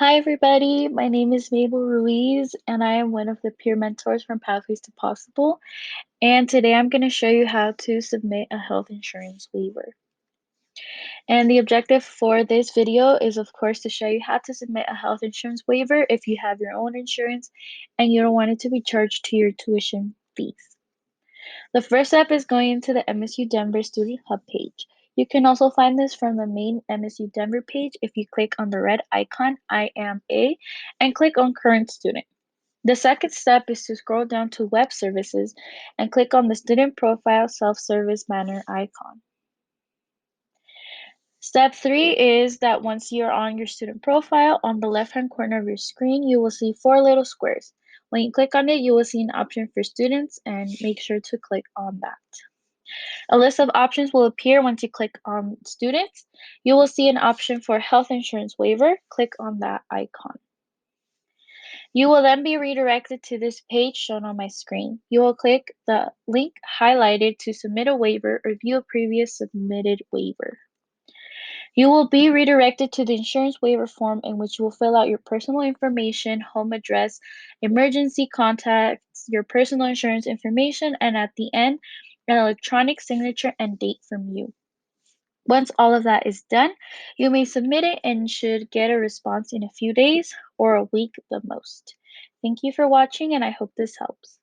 Hi, everybody. My name is Mabel Ruiz, and I am one of the peer mentors from Pathways to Possible. And today I'm going to show you how to submit a health insurance waiver. And the objective for this video is, of course, to show you how to submit a health insurance waiver if you have your own insurance and you don't want it to be charged to your tuition fees. The first step is going into the MSU Denver Student Hub page. You can also find this from the main MSU Denver page if you click on the red icon, I am a, and click on Current Student. The second step is to scroll down to Web Services and click on the Student Profile Self-Service Banner icon. Step 3 is that once you're on your student profile, on the left-hand corner of your screen, you will see 4 little squares. When you click on it, you will see an option for students, and make sure to click on that. A list of options will appear once you click on students. You will see an option for health insurance waiver. Click on that icon. You will then be redirected to this page shown on my screen. You will click the link highlighted to submit a waiver or view a previous submitted waiver. You will be redirected to the insurance waiver form in which you will fill out your personal information, home address, emergency contacts, your personal insurance information, and at the end, an electronic signature and date from you. Once all of that is done, you may submit it and should get a response in a few days or a week the most. Thank you for watching, and I hope this helps.